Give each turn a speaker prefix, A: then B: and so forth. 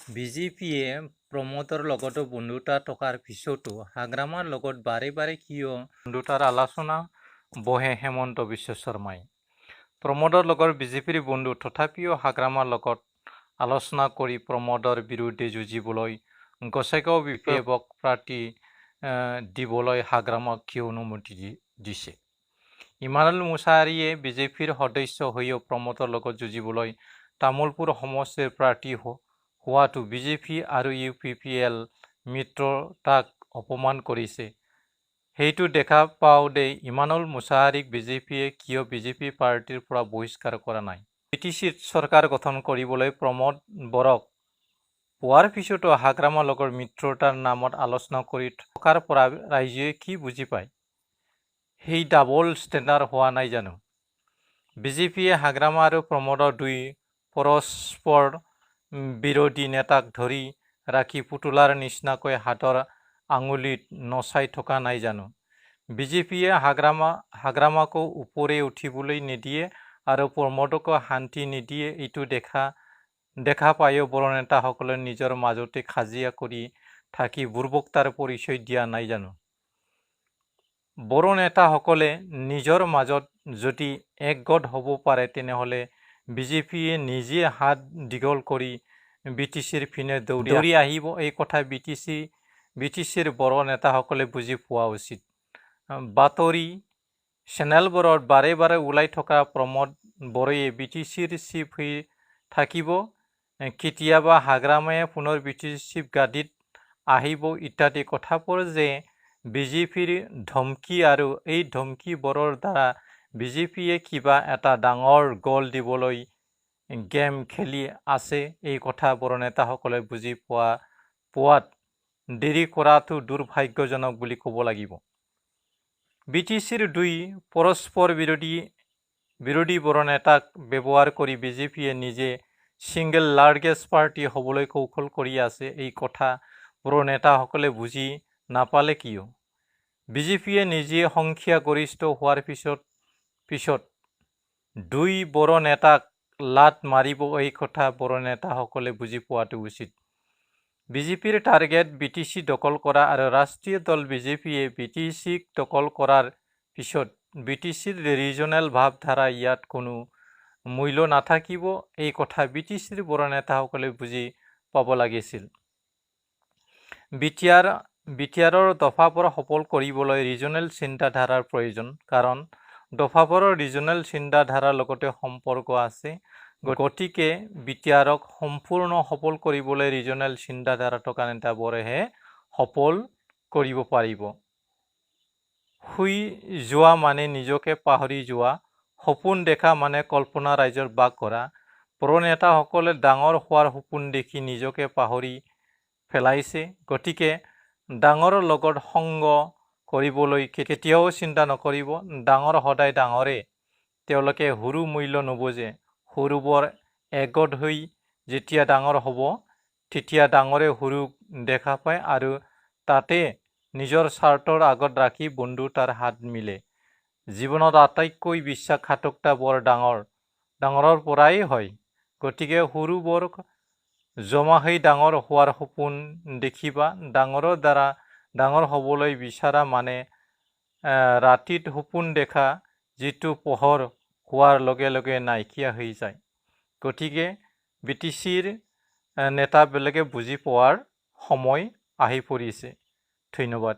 A: বিজেপিয়ে প্ৰমোদৰ লগতো বন্ধুতা থকাৰ পিছতো হাগ্ৰামাৰ লগত বাৰে বাৰে কিয় বন্ধুতাৰ আলোচনা বহে হেমন্ত বিশ্ব শৰ্মাই। প্ৰমোদৰ লগত বিজেপিৰ বন্ধু তথাপিও হাগ্ৰামাৰ লগত আলোচনা কৰি প্ৰমোদৰ বিৰুদ্ধে যুঁজিবলৈ গোসাইগাঁও বিপিএফক প্ৰাৰ্থী দিবলৈ হাগ্ৰামাক কিয় অনুমতি দিছে। ইমানুল মুছাহাৰীয়ে বিজেপিৰ সদস্য হৈও প্ৰমোদৰ লগত যুঁজিবলৈ তামুলপুৰ সমষ্টিৰ প্ৰাৰ্থী হোৱাটো বিজেপি আৰু UPPL মিত্ৰতাক অপমান কৰিছে। সেইটো দেখা পাওঁতে ইমানুল মুছাহাৰীক বিজেপিয়ে কিয় বিজেপি পাৰ্টিৰ পৰা বহিষ্কাৰ কৰা নাই। BTCত চৰকাৰ গঠন কৰিবলৈ প্ৰমোদ বৰক পোৱাৰ পিছতো হাগ্ৰামাৰ লগত মিত্ৰতাৰ নামত আলোচনা কৰি থকাৰ পৰা ৰাইজে কি বুজি পায়? সেই ডাবল ষ্টেণ্ডাৰ্ড হোৱা নাই জানো? বিজেপিয়ে হাগ্ৰামা আৰু প্ৰমোদৰ দুই পৰস্পৰ বিৰোধী নেতাক ধৰি ৰাখি পুতলাৰ নিচিনাকৈ হাতৰ আঙুলিত নচাই থকা নাই জানো? বিজেপিয়ে হাগ্ৰামাকো ওপৰে উঠিবলৈ নিদিয়ে আৰু প্ৰমোদকো শান্তি নিদিয়ে। এইটো দেখা পায়ো বড়ো নেতাসকলে নিজৰ মাজতে কাজিয়া কৰি থাকি বুৰ্বকতাৰ পৰিচয় দিয়া নাই জানো? বড়ো নেতাসকলে নিজৰ মাজত যদি একগোট হ'ব পাৰে তেনেহ'লে বিজেপিয়ে নিজে হাত দীঘল কৰি BTCৰ পিনে দৌৰি আহিব। এই কথা BTCৰ বড়ো নেতাসকলে বুজি পোৱা উচিত। বাতৰি চেনেলবোৰত বাৰে বাৰে ওলাই থকা প্ৰমোদ বৰয়ে BTCৰ চিফ হৈ থাকিব, কেতিয়াবা হাগ্ৰামায়ে পুনৰ BTCৰ চিফ গাদীত আহিব ইত্যাদি কথাবোৰ যে বিজেপিৰ ধমকি আৰু এই ধমকিবোৰৰ দ্বাৰা বিজেপিয়ে কিবা এটা ডাঙৰ গ'ল দিবলৈ গেম খেলি আছে, এই কথা বড়ো নেতাসকলে বুজি পোৱাত দেৰি কৰাটো দুৰ্ভাগ্যজনক বুলি ক'ব লাগিব। BTCৰ দুই পৰস্পৰ বিৰোধী বড়ো নেতাক ব্যৱহাৰ কৰি বিজেপিয়ে নিজে ছিংগল লাৰ্জেষ্ট পাৰ্টি হ'বলৈ কৌশল কৰি আছে। এই কথা বড়ো নেতাসকলে বুজি নাপালে কিয়? বিজেপিয়ে নিজে সংখ্যাগৰিষ্ঠ হোৱাৰ পিছত দুই বড়ো নেতাক লাত মাৰিব, এই কথা বড়ো নেতাসকলে বুজি পোৱাটো উচিত। বিজেপিৰ টাৰ্গেট BTC দখল কৰা আৰু ৰাষ্ট্ৰীয় দল বিজেপিয়ে BTCক দখল কৰাৰ পিছত BTCৰ ৰিজনেল ভাৱধাৰা ইয়াত কোনো মূল্য নাথাকিব। এই কথা BTCৰ বড়ো নেতাসকলে বুজি পাব লাগিছিল। বিটিআৰৰ দফাবোৰ সফল কৰিবলৈ ৰিজনেল চিন্তাধাৰাৰ প্ৰয়োজন, কাৰণ দফাবোৰৰ ৰিজনেল চিন্তাধাৰাৰ লগতে সম্পৰ্ক আছে। গতিকে বিটিআৰক সম্পূৰ্ণ সফল কৰিবলৈ ৰিজনেল চিন্তাধাৰা থকা নেতাবোৰেহে সফল কৰিব পাৰিব। শুই যোৱা মানে নিজকে পাহৰি যোৱা, সপোন দেখা মানে কল্পনা ৰাজ্যত বাস কৰা। বড়ো নেতাসকলে ডাঙৰ হোৱাৰ সপোন দেখি নিজকে পাহৰি পেলাইছে। গতিকে ডাঙৰৰ লগত সংগ কৰিবলৈ কেতিয়াও চিন্তা নকৰিব। ডাঙৰ সদায় ডাঙৰে, তেওঁলোকে সৰু মূল্য নুবুজে। সৰুবোৰ একগোট হৈ যেতিয়া ডাঙৰ হ'ব তেতিয়া ডাঙৰে সৰুক দেখা পায় আৰু তাতে নিজৰ স্বাৰ্থৰ আগত ৰাখি বন্ধুতাৰ হাত মিলে। জীৱনত আটাইতকৈ বিশ্বাসঘাতকতা বৰ ডাঙৰৰ পৰাই হয়। গতিকে সৰুবোৰ জমা হৈ ডাঙৰ হোৱাৰ সপোন দেখিবা। ডাঙৰৰ দ্বাৰা ডাঙৰ হ'বলৈ বিচৰা মানে ৰাতিত সপোন দেখা, যিটো পোহৰ হোৱাৰ লগে লগে নাইকিয়া হৈ যায়। গতিকে BTCৰ নেতাবিলাকে বুজি পোৱাৰ সময় আহি পৰিছে। ধন্যবাদ।